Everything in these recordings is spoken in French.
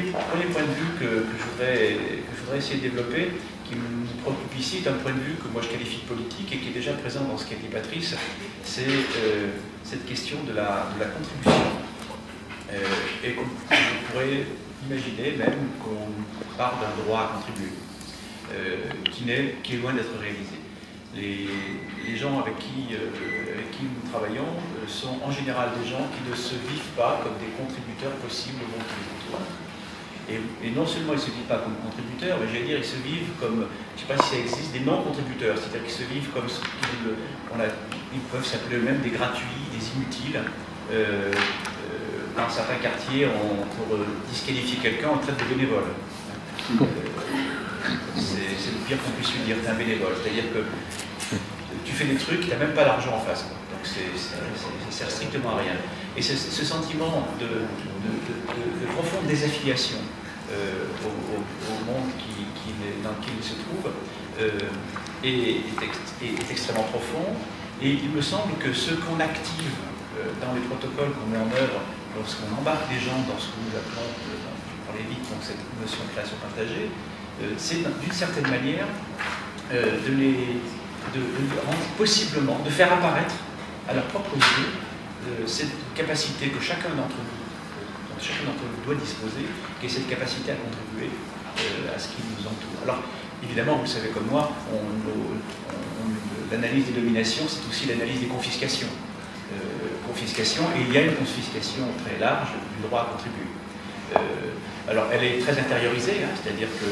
premier point de vue que je voudrais essayer de développer, qui me préoccupe ici, est un point de vue que moi je qualifie de politique et qui est déjà présent dans ce qu'a dit Patrice, c'est cette question de la contribution. Et on pourrait imaginer même qu'on parle d'un droit à contribuer, qui est loin d'être réalisé. Les gens avec qui nous travaillons sont en général des gens qui ne se vivent pas comme des contributeurs possibles au monde qui les entoure. Et non seulement ils ne se vivent pas comme contributeurs, mais j'allais dire ils se vivent comme, je ne sais pas si ça existe, des non-contributeurs, c'est-à-dire qu'ils se vivent comme ils peuvent s'appeler eux-mêmes des gratuits, des inutiles. Dans certains quartiers, pour disqualifier quelqu'un, on le traite de bénévole. C'est le pire qu'on puisse lui dire, t'es un bénévole. C'est-à-dire que tu fais des trucs, tu n'as même pas d'argent en face. Quoi. Donc ça sert strictement à rien. Et ce sentiment de profonde désaffiliation au monde dans lequel il se trouve est extrêmement profond. Et il me semble que ce qu'on active dans les protocoles qu'on met en œuvre, lorsqu'on embarque les gens dans ce que nous appelons, pour aller vite, donc cette notion de création partagée, c'est d'une certaine manière possiblement de faire apparaître à leurs propres yeux cette capacité que chacun d'entre nous doit disposer, qui est cette capacité à contribuer à ce qui nous entoure. Alors, évidemment, vous le savez comme moi, l'analyse des dominations, c'est aussi l'analyse des confiscations. Et il y a une confiscation très large du droit à contribuer. Alors, elle est très intériorisée, hein, c'est-à-dire que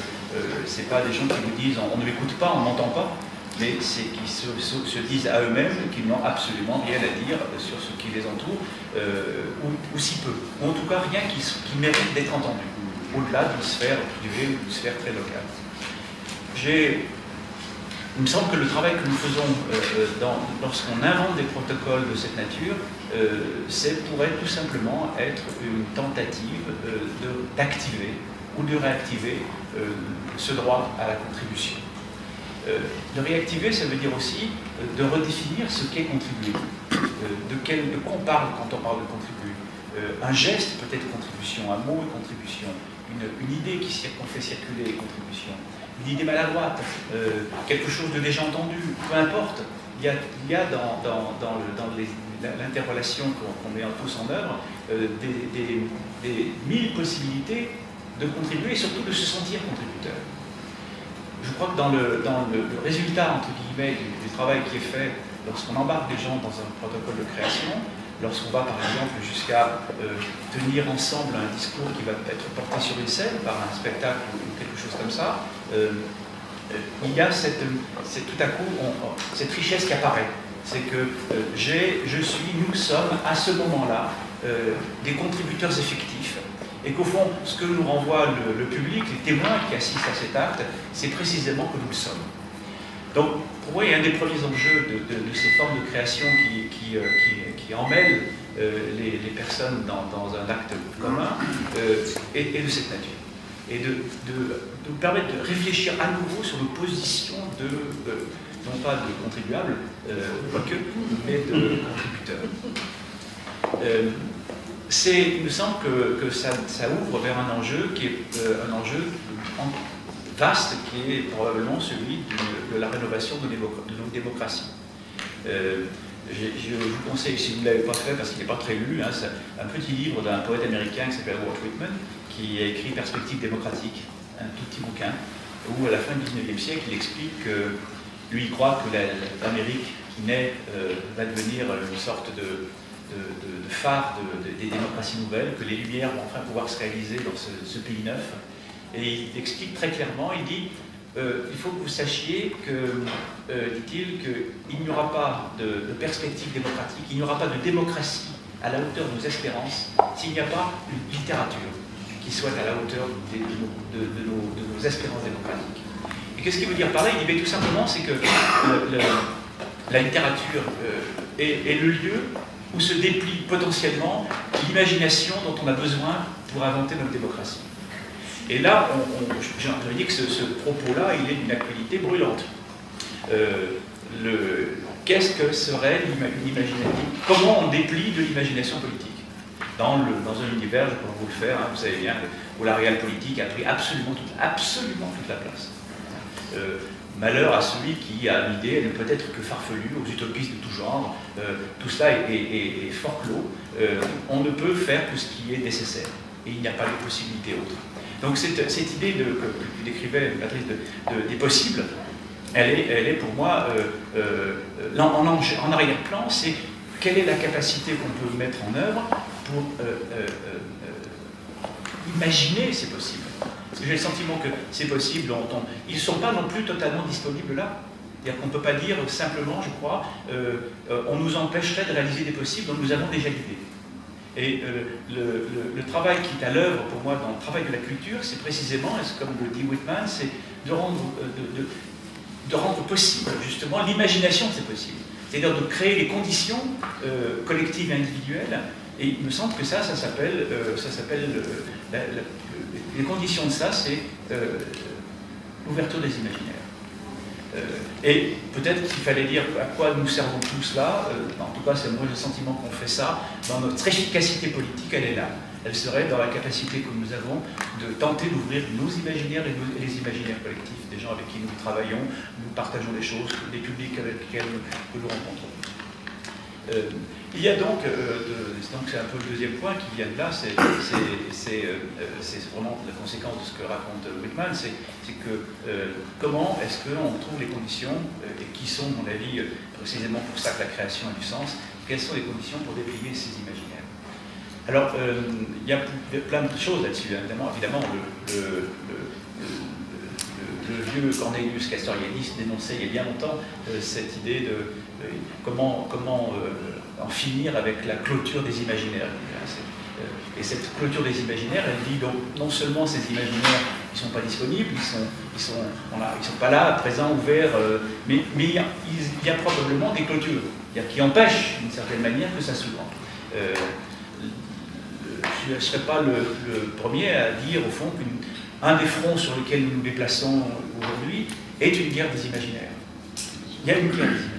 ce n'est pas des gens qui vous disent on ne m'écoute pas, on ne m'entend pas, mais c'est qu'ils se disent à eux-mêmes qu'ils n'ont absolument rien à dire sur ce qui les entoure, ou si peu, ou en tout cas rien qui mérite d'être entendu, au-delà d'une sphère privée ou d'une sphère très locale. Il me semble que le travail que nous faisons lorsqu'on invente des protocoles de cette nature, pourrait tout simplement être une tentative d'activer ou de réactiver ce droit à la contribution. De réactiver, ça veut dire aussi de redéfinir ce qu'est contribuer. De quoi on parle quand on parle de contribuer. Un geste peut être contribution, un mot est contribution, une idée qu'on fait circuler est contribution. Une idée maladroite, quelque chose de déjà entendu, peu importe, il y a dans l'interrelation qu'on met tous en œuvre des mille possibilités de contribuer et surtout de se sentir contributeur. Je crois que dans le résultat, entre guillemets, du travail qui est fait lorsqu'on embarque des gens dans un protocole de création, lorsqu'on va par exemple jusqu'à tenir ensemble un discours qui va être porté sur une scène par un spectacle ou quelque chose comme ça, il y a tout à coup cette richesse qui apparaît. C'est que nous sommes à ce moment-là des contributeurs effectifs et qu'au fond, ce que nous renvoie le public, les témoins qui assistent à cet acte, c'est précisément que nous le sommes. Donc, pour moi, il y a un des premiers enjeux de ces formes de création qui emmêlent les personnes dans un acte commun et de cette nature. Et de nous permettre de réfléchir à nouveau sur nos positions non pas de contribuables, quoique, mais de contributeurs. Il me semble que ça ouvre vers un enjeu qui est un enjeu vaste, qui est probablement celui de la rénovation de nos démocraties. Je vous conseille, si vous ne l'avez pas fait, parce qu'il n'est pas très lu, hein, un petit livre d'un poète américain qui s'appelle Walt Whitman, qui a écrit Perspective démocratique, un tout petit bouquin, où à la fin du XIXe siècle, il explique que lui, il croit que l'Amérique qui naît va devenir une sorte de phare des démocraties nouvelles, que les lumières vont enfin pouvoir se réaliser dans ce pays neuf. Et il explique très clairement, il dit il faut que vous sachiez que, dit-il, qu'il n'y aura pas de perspective démocratique, il n'y aura pas de démocratie à la hauteur de nos espérances s'il n'y a pas une littérature qui soit à la hauteur de nos espérances démocratiques. Et qu'est-ce qu'il veut dire par là? Il dit tout simplement, c'est que la littérature est le lieu où se déplie potentiellement l'imagination dont on a besoin pour inventer notre démocratie. Et là, j'ai envie de dire que ce propos-là, il est d'une actualité brûlante. Qu'est-ce que serait l'imagination? Comment on déplie de l'imagination politique? dans un univers, je peux vous le faire, hein, vous savez bien, où la réelle politique a pris absolument toute la place. Malheur à celui qui a l'idée, elle ne peut être que farfelue, aux utopistes de tout genre, tout cela est fort clos, on ne peut faire que ce qui est nécessaire, et il n'y a pas de possibilité autre. Donc cette idée que décrivait Patrice des possibles, elle est pour moi, en arrière-plan, c'est quelle est la capacité qu'on peut mettre en œuvre pour imaginer ces possibles. Parce que j'ai le sentiment que ces possibles, ils ne sont pas non plus totalement disponibles là. C'est-à-dire qu'on ne peut pas dire simplement, je crois, on nous empêcherait de réaliser des possibles dont nous avons déjà l'idée. Et le travail qui est à l'œuvre pour moi dans le travail de la culture, c'est précisément, comme le dit Whitman, c'est de rendre possible justement l'imagination de ces possibles. C'est-à-dire de créer les conditions collectives et individuelles. Et il me semble que ça s'appelle les conditions de ça, c'est l'ouverture des imaginaires. Et peut-être qu'il fallait dire à quoi nous servons tous là. En tout cas, c'est moi j'ai le sentiment qu'on fait ça. Dans notre efficacité politique, elle est là. Elle serait dans la capacité que nous avons de tenter d'ouvrir nos imaginaires et les imaginaires collectifs des gens avec qui nous travaillons, nous partageons des choses, des publics avec lesquels nous rencontrons. Il y a donc c'est un peu le deuxième point qui vient de là, c'est vraiment la conséquence de ce que raconte Whitman, c'est que comment est-ce qu'on trouve les conditions, et qui sont, à mon avis, précisément pour ça que la création a du sens, quelles sont les conditions pour développer ces imaginaires. Alors, il y a plein de choses là-dessus, évidemment le vieux Cornelius Castoriadis dénonçait il y a bien longtemps cette idée de comment en finir avec la clôture des imaginaires. Et cette clôture des imaginaires, elle dit donc non seulement ces imaginaires ne sont pas disponibles, ils sont pas là, présents, ouverts, mais il y a probablement des clôtures qui empêchent d'une certaine manière que ça s'ouvre. Je ne serais pas le premier à dire au fond qu'un des fronts sur lesquels nous nous déplaçons aujourd'hui est une guerre des imaginaires. Il y a une guerre des imaginaires.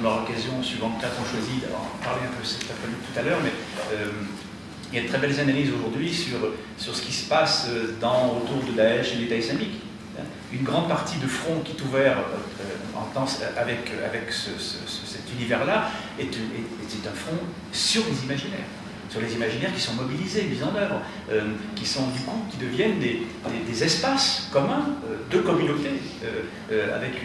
On aura l'occasion, suivant le cas qu'on choisit, d'en parler un peu cet après-midi tout à l'heure, mais il y a de très belles analyses aujourd'hui sur ce qui se passe autour de Daesh et l'État islamique. Une grande partie de front qui est ouvert avec cet univers-là est un front sur les imaginaires. Sur les imaginaires qui sont mobilisés, mis en œuvre, qui deviennent des espaces communs de communauté, avec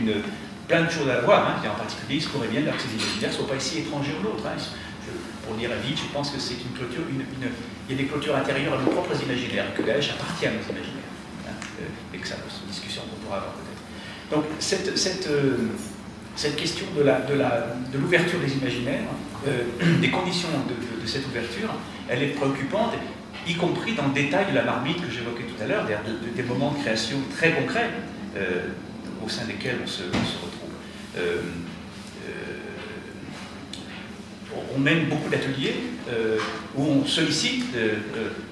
plein de choses à voir, et en particulier, il se pourrait bien que ces imaginaires ne soient pas ici étrangers aux nôtres. Pour dire vite, je pense que c'est une clôture, il y a des clôtures intérieures à nos propres imaginaires, que Daesh appartient à nos imaginaires, et que ça, c'est une discussion qu'on pourra avoir peut-être. Donc, cette question de l'ouverture des imaginaires, des conditions de cette ouverture, elle est préoccupante, y compris dans le détail de la marmite que j'évoquais tout à l'heure, des moments de création très concrets au sein desquels on se retrouve. On mène beaucoup d'ateliers où on sollicite,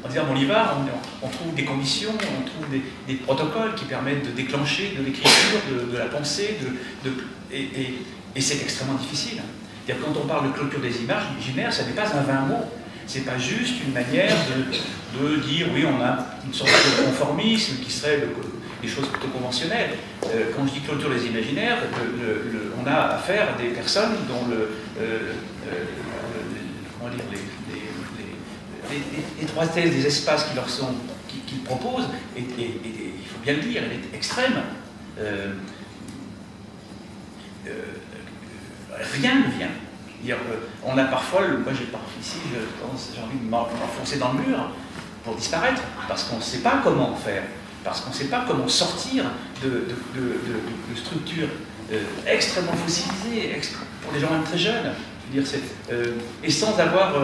en disant on y va, on trouve des conditions, on trouve des protocoles qui permettent de déclencher de l'écriture, de la pensée, et c'est extrêmement difficile. C'est-à-dire quand on parle de clôture des imaginaires, ça n'est pas un vain mot. C'est pas juste une manière de dire oui, on a une sorte de conformisme qui serait des choses plutôt conventionnelles. Quand je dis clôture des imaginaires, on a affaire à des personnes dont l'étroitesse des espaces qu'ils proposent, et il faut bien le dire, elle est extrême. Rien ne vient. On a parfois, moi ici, j'ai envie de m'enfoncer dans le mur pour disparaître, parce qu'on ne sait pas comment faire, parce qu'on ne sait pas comment sortir de structures extrêmement fossilisées, pour des gens même très jeunes. Je veux dire, et sans avoir,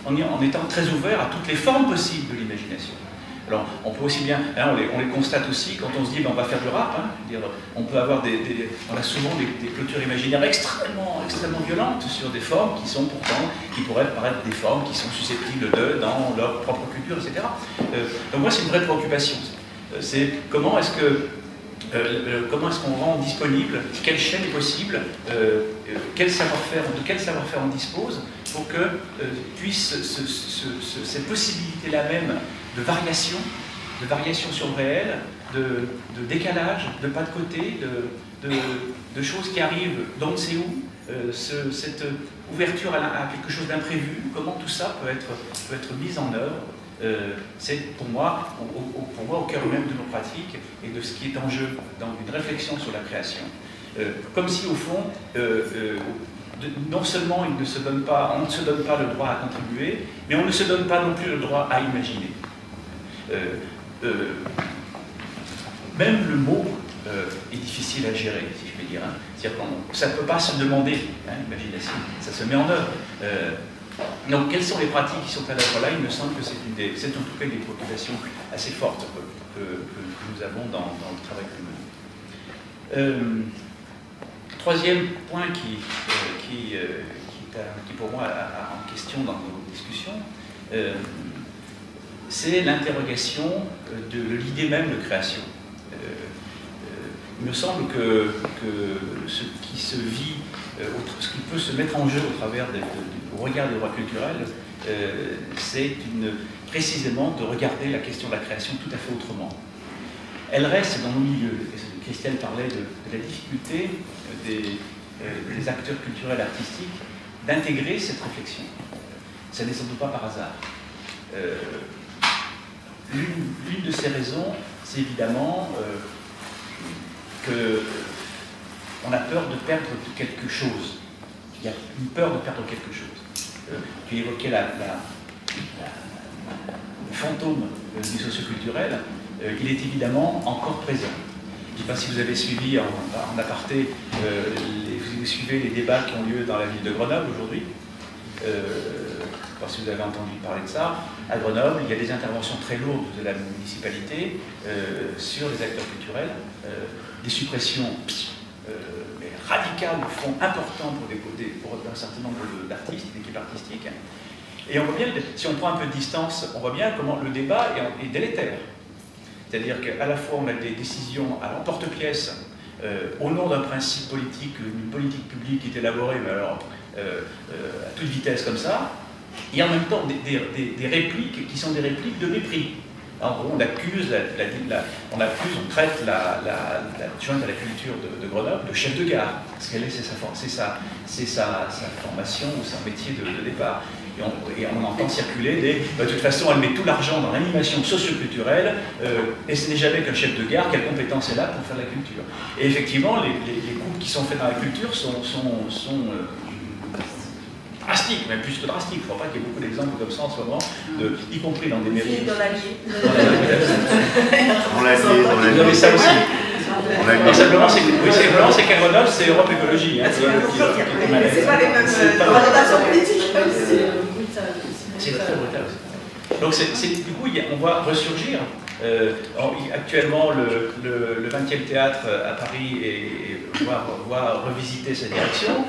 en étant très ouvert à toutes les formes possibles de l'imagination. Alors, on peut aussi bien, on les constate aussi quand on se dit on va faire du rap. Je veux dire, on peut avoir on a souvent des clôtures imaginaires extrêmement violentes sur des formes qui pourraient paraître des formes qui sont susceptibles dans leur propre culture, etc. Donc moi, c'est une vraie préoccupation. C'est comment est-ce qu'on rend disponible, quelle chaîne est possible, de quel savoir-faire on dispose, pour que puisse cette possibilité-là même de variation sur le réel, de décalage, de pas de côté, de choses qui arrivent d'on ne sait où, cette ouverture à quelque chose d'imprévu, comment tout ça peut être mis en œuvre. C'est pour moi au cœur même de nos pratiques et de ce qui est en jeu dans une réflexion sur la création. Comme si au fond, non seulement on ne se donne pas le droit à contribuer, mais on ne se donne pas non plus le droit à imaginer. Même le mot est difficile à gérer, si je puis dire. Hein. C'est-à-dire que ça ne peut pas se demander, hein, imagination, ça se met en œuvre. Donc, quelles sont les pratiques qui sont à l'œuvre là? Il me semble que c'est en tout cas une des préoccupations assez fortes que nous avons dans le travail que nous menons. Troisième point qui pour moi en question dans nos discussions, c'est l'interrogation de l'idée même de création. Il me semble que ce qui se vit, ce qui peut se mettre en jeu au travers au regard des droits culturels, c'est précisément de regarder la question de la création tout à fait autrement. Elle reste dans nos milieux. Christiane parlait de la difficulté des acteurs culturels et artistiques d'intégrer cette réflexion. Ça n'est sans doute pas par hasard. L'une de ces raisons, c'est évidemment qu'on a peur de perdre quelque chose. Il y a une peur de perdre quelque chose. Tu évoquais le fantôme du socioculturel, il est évidemment encore présent. Je ne sais pas si vous avez suivi en aparté, vous suivez les débats qui ont lieu dans la ville de Grenoble aujourd'hui. Je ne sais pas si vous avez entendu parler de ça. À Grenoble, il y a des interventions très lourdes de la municipalité sur les acteurs culturels, des suppressions mais radicales, au fond, importantes pour un certain nombre d'artistes, d'équipes artistiques. Et on voit bien, si on prend un peu de distance, on voit bien comment le débat est délétère. C'est-à-dire qu'à la fois on a des décisions à l'emporte-pièce au nom d'un principe politique, une politique publique qui est élaborée, mais alors à toute vitesse comme ça, et en même temps des répliques qui sont des répliques de mépris. En gros, on accuse, on traite l'adjointe à la culture de Grenoble de chef de gare, parce qu'elle c'est sa formation ou son métier de départ. Et on entend circuler de toute façon, elle met tout l'argent dans l'animation socio-culturelle, et ce n'est jamais qu'un chef de gare, quelle compétence est là pour faire de la culture. Et effectivement, les coupes qui sont faites dans la culture sont drastiques, même plus que drastiques. Il ne faut pas qu'il y ait beaucoup d'exemples comme ça en ce moment, y compris dans des mairies. Dans l'Allier. On l'a dit. Vous avez ça aussi. Non, simplement, c'est qu'à Grenoble, c'est Europe Écologie. Hein, c'est pas les mêmes orientations politiques. C'est très brutal aussi. Donc, du coup, on voit ressurgir. Actuellement, le 20e théâtre à Paris voit revisiter sa direction.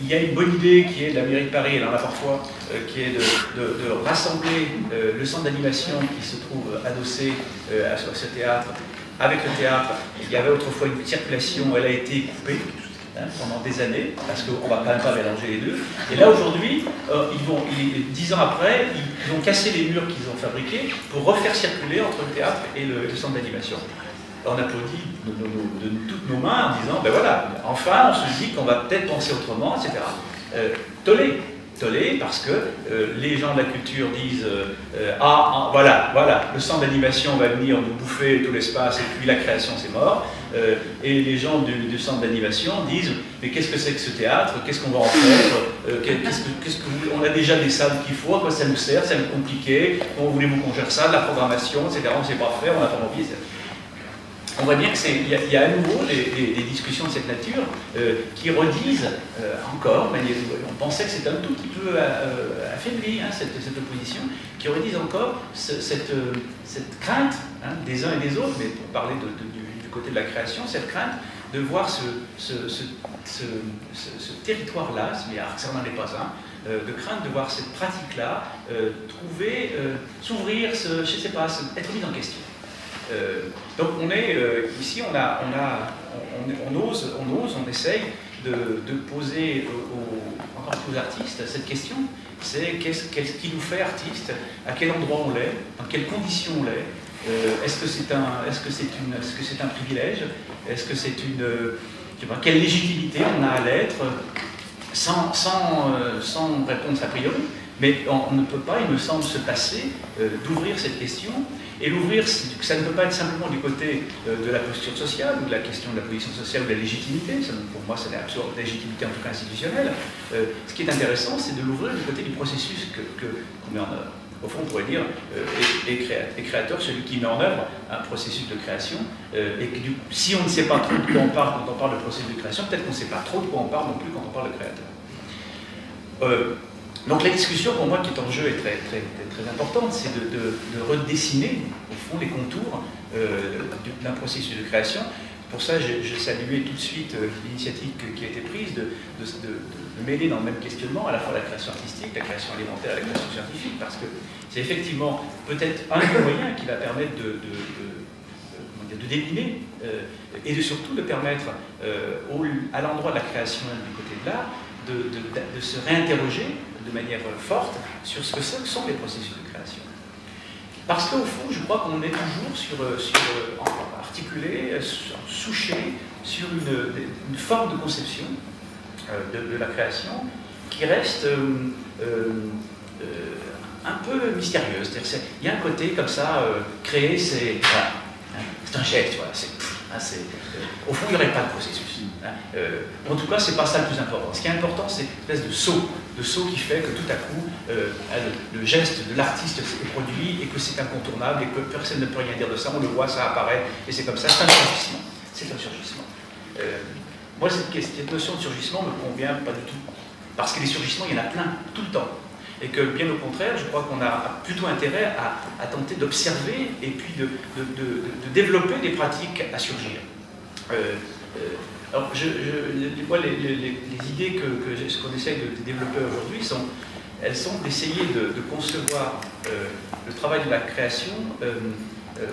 Il y a une bonne idée qui est de la mairie de Paris, elle en a parfois, qui est de rassembler le centre d'animation qui se trouve adossé à ce théâtre avec le théâtre. Il y avait autrefois une circulation, elle a été coupée pendant des années, parce qu'on ne va quand même pas mélanger les deux. Et là aujourd'hui, 10 ans après, ils ont cassé les murs qu'ils ont fabriqués pour refaire circuler entre le théâtre et le centre d'animation. On applaudit de toutes nos mains en disant, ben voilà, enfin on se dit qu'on va peut-être penser autrement, etc. Tollé, parce que les gens de la culture disent voilà, le centre d'animation va venir nous bouffer tout l'espace et puis la création c'est mort. Et les gens du centre d'animation disent, mais qu'est-ce que c'est que ce théâtre? Qu'est-ce qu'on va en faire? On a déjà des salles qu'il faut, à quoi ça nous sert? Ça nous compliqué, comment voulez-vous qu'on gère ça? De la programmation, etc. On ne sait pas faire, on n'a pas envie. On voit bien qu'il y a à nouveau des discussions de cette nature qui redisent encore, mais on pensait que c'était un tout petit peu affaibli, hein, cette opposition, qui redisent encore cette crainte des uns et des autres, mais pour parler du côté de la création, cette crainte de voir ce territoire-là, ça n'en est pas un, de crainte de voir cette pratique-là s'ouvrir, je ne sais pas, être mise en question. Donc on est ici, on ose, on essaye, de poser encore aux artistes cette question, c'est qu'est-ce qui nous fait artistes, à quel endroit on l'est, dans quelles conditions on l'est, est-ce que c'est un privilège, est-ce que c'est quelle légitimité on a à l'être, sans réponse a priori, mais on ne peut pas, il me semble, se passer d'ouvrir cette question. Et l'ouvrir, ça ne peut pas être simplement du côté de la posture sociale, ou de la question de la position sociale, ou de la légitimité. Ça, pour moi, ça n'est absolument pas de légitimité, en tout cas institutionnelle. Ce qui est intéressant, c'est de l'ouvrir du côté du processus qu'on met en œuvre. Au fond, on pourrait dire, est créateur celui qui met en œuvre un processus de création, et que si on ne sait pas trop de quoi on parle quand on parle de processus de création, peut-être qu'on ne sait pas trop de quoi on parle non plus quand on parle de créateur. Donc la discussion, pour moi, qui est en jeu, est très, très, très importante, c'est de redessiner, au fond, les contours d'un processus de création. Pour ça, je saluais tout de suite l'initiative qui a été prise de mêler dans le même questionnement à la fois la création artistique, la création alimentaire et la création scientifique, parce que c'est effectivement peut-être un des moyens qui va permettre de décliner et surtout de permettre à l'endroit de la création du côté de l'art de se réinterroger de manière forte sur ce que sont les processus de création. Parce qu'au fond, je crois qu'on est toujours articulé, souché sur une forme de conception de la création qui reste un peu mystérieuse. Il y a un côté comme ça, créer, c'est un geste, voilà, au fond, il n'y aurait pas de processus. En tout cas, ce n'est pas ça le plus important. Ce qui est important, c'est une espèce de saut qui fait que tout à coup, le geste de l'artiste est produit et que c'est incontournable et que personne ne peut rien dire de ça. On le voit, ça apparaît, et c'est comme ça. C'est un surgissement. C'est un surgissement. Moi, cette notion de surgissement ne me convient pas du tout. Parce que les surgissements, il y en a plein, tout le temps. Et que, bien au contraire, je crois qu'on a plutôt intérêt à tenter d'observer et puis de développer des pratiques à surgir. Alors, les idées qu'on essaie de développer aujourd'hui elles sont d'essayer de concevoir le travail de la création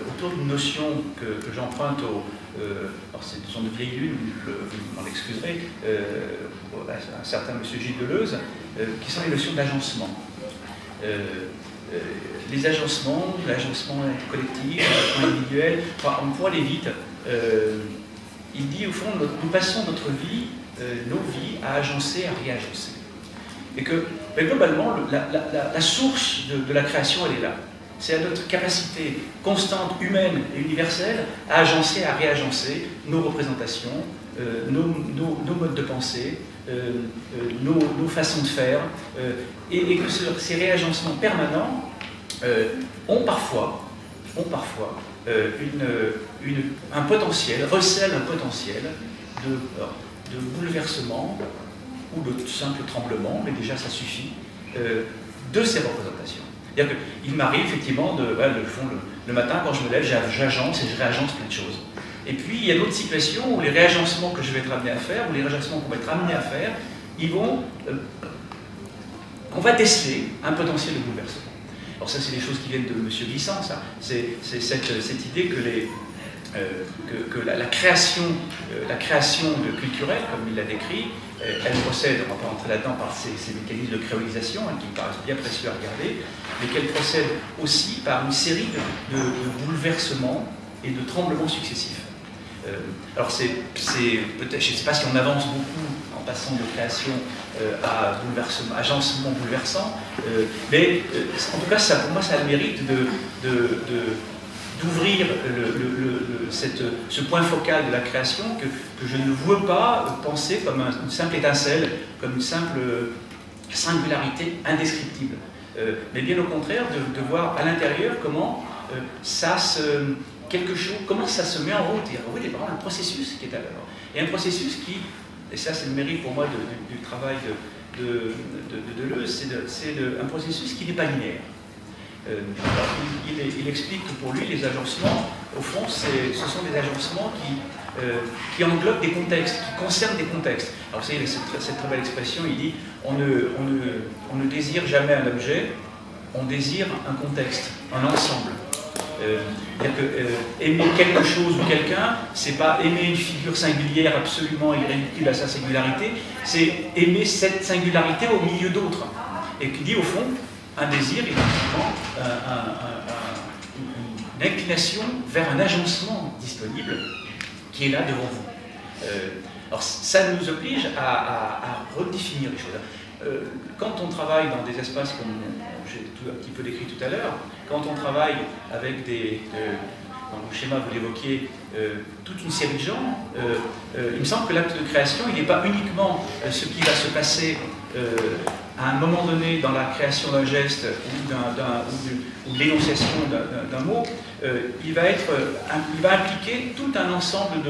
autour d'une notion que j'emprunte alors ce sont de vieilles lunes, vous m'en excuserez, un certain monsieur Gilles Deleuze, qui sont les notions d'agencement. Les agencements, l'agencement collectif, l'agencement individuel, enfin, on pourra aller vite. Il dit, au fond, nous passons notre vie, nos vies, à agencer, à réagencer. Et que, globalement, la source de la création, elle est là. C'est à notre capacité constante, humaine et universelle, à agencer, à réagencer nos représentations, nos modes de pensée, nos façons de faire, et que ces réagencements permanents ont parfois un potentiel, recèlent un potentiel de bouleversement ou de simple tremblement, mais déjà ça suffit, de ces représentations. C'est-à-dire qu'il m'arrive effectivement, le matin quand je me lève, j'agence et je réagence plein de choses. Et puis il y a d'autres situations où les réagencements que je vais être amené à faire, ou les réagencements qu'on va être amené à faire, on va déceler un potentiel de bouleversement. Alors ça, c'est des choses qui viennent de M. Glissant, ça. C'est cette idée que la création culturelle, comme il l'a décrit, elle procède, on ne va pas rentrer là-dedans par ces mécanismes de créolisation, qui me paraissent bien précieux à regarder, mais qu'elle procède aussi par une série de bouleversements et de tremblements successifs. Alors peut-être, je ne sais pas si on avance beaucoup en passant de création à agencement bouleversant, mais en tout cas, pour moi, ça a le mérite d'ouvrir ce point focal de la création que je ne veux pas penser comme une simple étincelle, comme une simple singularité indescriptible. Mais bien au contraire, de voir à l'intérieur comment comment ça se met en route. Oui, il y a vraiment un processus qui est à l'œuvre. Et un processus qui, et ça c'est le mérite pour moi du travail de Deleuze, c'est un processus qui n'est pas linéaire. Il explique que pour lui, les agencements, au fond, ce sont des agencements qui englobent des contextes, qui concernent des contextes. Alors vous savez, il y a cette très belle expression, il dit on ne désire jamais un objet, on désire un contexte, un ensemble. C'est-à-dire que aimer quelque chose ou quelqu'un, c'est pas aimer une figure singulière absolument irréductible à sa singularité, c'est aimer cette singularité au milieu d'autres. Et qui dit au fond, un désir, effectivement, une inclination vers un agencement disponible qui est là devant vous. Alors ça nous oblige à redéfinir les choses. Quand on travaille dans des espaces comme j'ai un petit peu décrit tout à l'heure, quand on travaille avec dans le schéma vous l'évoquiez, toute une série de gens, il me semble que l'acte de création, il n'est pas uniquement ce qui va se passer à un moment donné dans la création d'un geste ou de l'énonciation d'un mot, il va impliquer tout un ensemble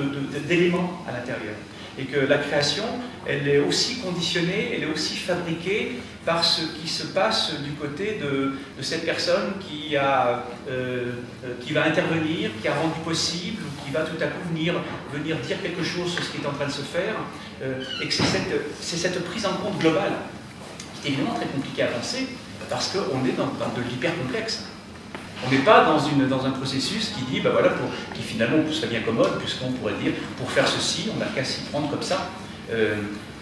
d'éléments à l'intérieur. Et que la création, elle est aussi conditionnée, elle est aussi fabriquée par ce qui se passe du côté de cette personne qui va intervenir, qui a rendu possible, ou qui va tout à coup venir dire quelque chose sur ce qui est en train de se faire, et que c'est cette prise en compte globale qui est évidemment très compliquée à penser, parce qu'on est dans de l'hyper-complexe. On n'est pas dans un processus qui dit, ben voilà, qui finalement serait bien commode, puisqu'on pourrait dire, pour faire ceci, on n'a qu'à s'y prendre comme ça.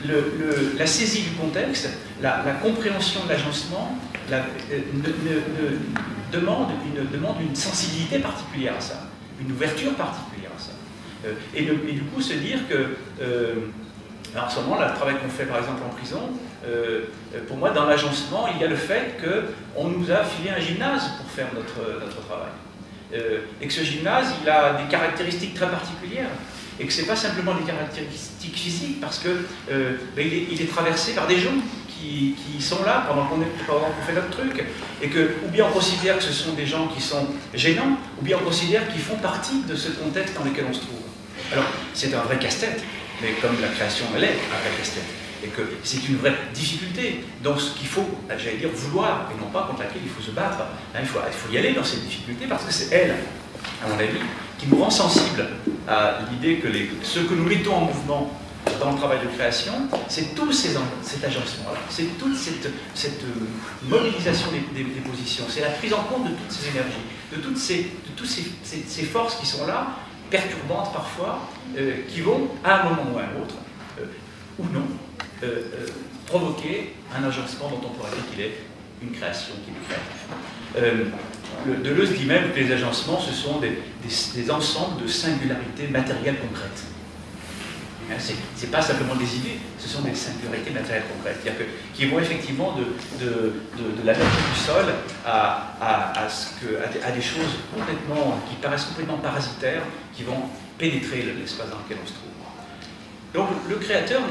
La saisie du contexte, la compréhension de l'agencement demande une sensibilité particulière à ça, une ouverture particulière à ça. Et du coup, se dire que, alors en ce moment, là, le travail qu'on fait par exemple en prison, pour moi, dans l'agencement, il y a le fait qu'on nous a filé un gymnase pour faire notre travail. Et que ce gymnase, il a des caractéristiques très particulières. Et que ce n'est pas simplement des caractéristiques physiques, parce que il est traversé par des gens qui sont là pendant qu'on fait notre truc. Et que, ou bien on considère que ce sont des gens qui sont gênants, ou bien on considère qu'ils font partie de ce contexte dans lequel on se trouve. Alors, c'est un vrai casse-tête, mais comme la création, elle est un vrai casse-tête. Et que c'est une vraie difficulté dans ce qu'il faut, j'allais dire, vouloir, et non pas contre laquelle il faut se battre. Hein, il faut y aller dans cette difficulté, parce que c'est elle, à mon avis, qui nous rend sensibles à l'idée que ce que nous mettons en mouvement dans le travail de création, c'est tout cet agencement-là, c'est toute cette mobilisation des positions, c'est la prise en compte de toutes ces énergies, de toutes ces forces qui sont là, perturbantes parfois, qui vont, à un moment ou à un autre, ou non, provoquer un agencement dont on pourrait dire qu'il est une création, qu'il est créatif. Deleuze dit même que les agencements, ce sont des ensembles de singularités matérielles concrètes. Hein, c'est pas simplement des idées, ce sont des singularités matérielles concrètes, c'est-à-dire qui vont effectivement de la nature du sol à des choses qui paraissent complètement parasitaires, qui vont pénétrer l'espace dans lequel on se trouve. Donc le créateur,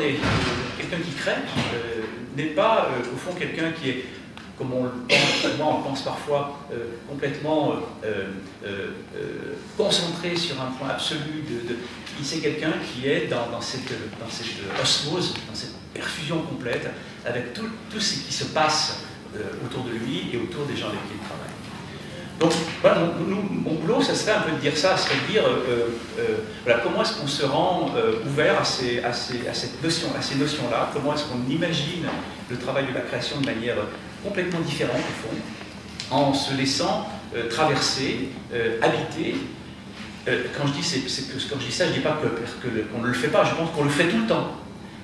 quelqu'un qui crée, n'est pas au fond quelqu'un qui est, comme on le pense parfois, complètement concentré sur un point absolu. C'est quelqu'un qui est dans cette osmose, dans cette perfusion complète, avec tout ce qui se passe autour de lui et autour des gens avec qui il travaille. Donc, voilà, mon boulot, ça serait un peu de dire ça, c'est de dire voilà, comment est-ce qu'on se rend ouvert à ces notions-là, comment est-ce qu'on imagine le travail de la création de manière complètement différente, au fond, en se laissant traverser, habiter. Quand je dis ça, je ne dis pas qu'on ne le fait pas, je pense qu'on le fait tout le temps,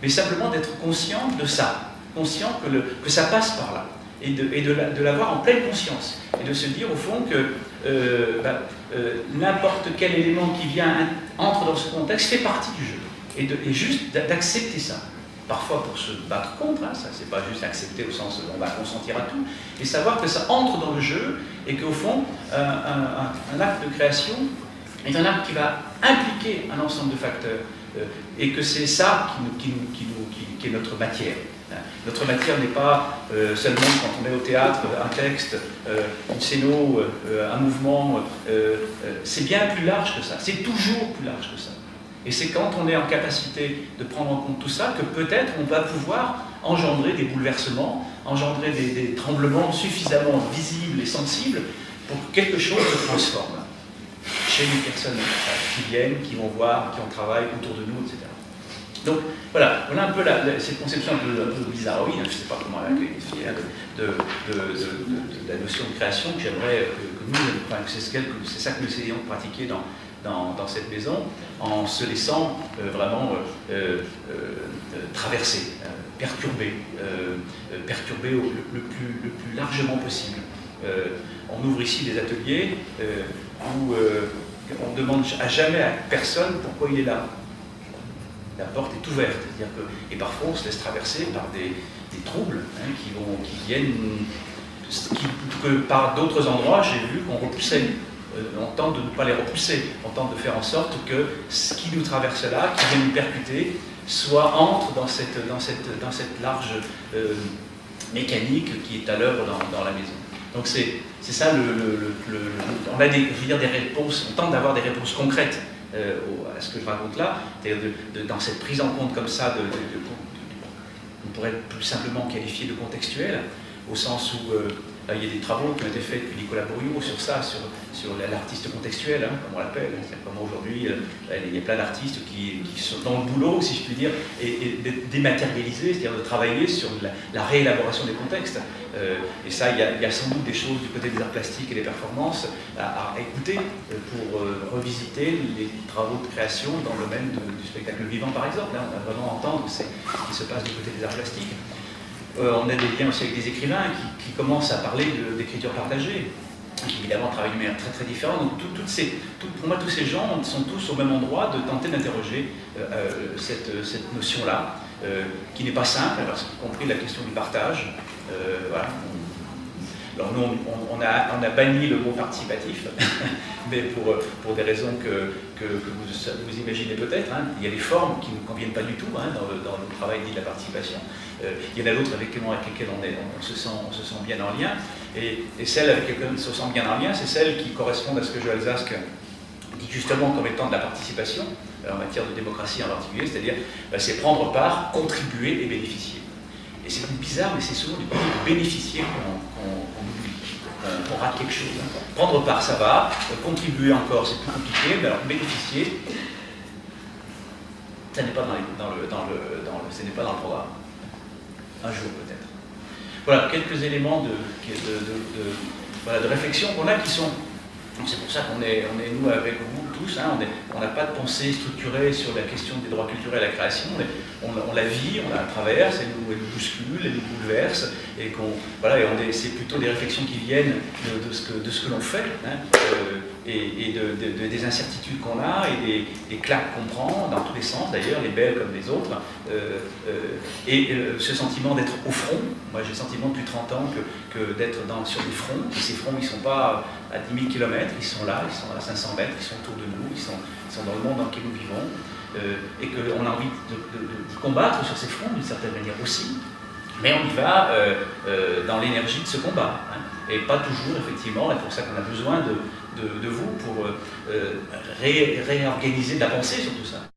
mais simplement d'être conscient de ça, conscient que ça passe par là. Et de l'avoir en pleine conscience, et de se dire au fond que n'importe quel élément qui entre dans ce contexte fait partie du jeu, et juste d'accepter ça. Parfois pour se battre contre, hein, ça c'est pas juste accepter au sens où on va consentir à tout, mais savoir que ça entre dans le jeu, et qu'au fond, un acte de création est un acte qui va impliquer un ensemble de facteurs, et que c'est ça qui est notre matière. Notre matière n'est pas seulement, quand on est au théâtre, un texte, une scéno, un mouvement, c'est bien plus large que ça, c'est toujours plus large que ça. Et c'est quand on est en capacité de prendre en compte tout ça que peut-être on va pouvoir engendrer des bouleversements, engendrer des tremblements suffisamment visibles et sensibles pour que quelque chose se transforme chez les personnes qui viennent, qui vont voir, qui en travaillent autour de nous, etc. Donc voilà, on a un peu cette conception un peu bizarroïde, je ne sais pas comment la qualifier, de la notion de création que j'aimerais que nous, enfin, c'est ça que nous essayons de pratiquer dans cette maison, en se laissant vraiment traverser, perturber le plus largement possible. On ouvre ici des ateliers où on ne demande à jamais à personne pourquoi il est là. La porte est ouverte, c'est-à-dire que, et parfois on se laisse traverser par des troubles qui viennent, que par d'autres endroits j'ai vu qu'on repoussait. On tente de ne pas les repousser, on tente de faire en sorte que ce qui nous traverse là, qui vient nous percuter, entre dans cette large mécanique qui est à l'œuvre dans la maison. Donc c'est ça, on a des réponses, on tente d'avoir des réponses concrètes à ce que je raconte là, dans cette prise en compte comme ça, on pourrait plus simplement qualifier de contextuel, au sens où il y a des travaux qui ont été faits depuis Nicolas Bourriaud sur ça, sur l'artiste contextuel, comme on l'appelle. Comment aujourd'hui, il y a plein d'artistes qui sont dans le boulot, si je puis dire, et dématérialisés, c'est-à-dire de travailler sur la réélaboration des contextes. Et ça, il y a sans doute des choses du côté des arts plastiques et des performances à écouter pour revisiter les travaux de création dans le domaine du spectacle vivant, par exemple. On va vraiment entendre ce qui se passe du côté des arts plastiques. On a des liens aussi avec des écrivains qui commencent à parler d'écriture partagée, qui évidemment travaillent de manière très très différente. Donc pour moi, tous ces gens sont tous au même endroit de tenter d'interroger cette notion-là, qui n'est pas simple, parce y compris la question du partage. Voilà. Alors nous, on a banni le mot participatif, mais pour des raisons que vous imaginez peut-être. Il y a des formes qui ne nous conviennent pas du tout dans le travail dit de la participation. Il y en a d'autres avec lesquelles on se sent bien en lien. Et celles avec lesquelles on se sent bien en lien, c'est celles qui correspondent à ce que Joël Zask dit justement comme étant de la participation, en matière de démocratie en particulier, c'est-à-dire c'est prendre part, contribuer et bénéficier. Et c'est bizarre, mais c'est souvent du côté de bénéficier qu'on oublie, qu'on rate quelque chose. Prendre part, ça va. Contribuer encore, c'est plus compliqué. Mais alors bénéficier, ça n'est pas ce n'est pas dans le programme. Un jour peut-être. Voilà quelques éléments de réflexion qu'on a qui sont. C'est pour ça qu'on est nous avec vous tous. On n'a pas de pensée structurée sur la question des droits culturels à la création. On la vit, on la traverse, elle nous bouscule, elle nous bouleverse, et c'est plutôt des réflexions qui viennent de ce que l'on fait, et des incertitudes qu'on a, et des claques qu'on prend, dans tous les sens d'ailleurs, les belles comme les autres, et ce sentiment d'être au front. Moi j'ai le sentiment depuis 30 ans que d'être sur des fronts, et ces fronts ils ne sont pas à 10 000 km, ils sont là, ils sont à 500 mètres, ils sont autour de nous, ils sont dans le monde dans lequel nous vivons, et qu'on a envie de combattre sur ces fronts d'une certaine manière aussi, mais on y va dans l'énergie de ce combat, et pas toujours effectivement, et c'est pour ça qu'on a besoin de vous pour réorganiser de la pensée sur tout ça.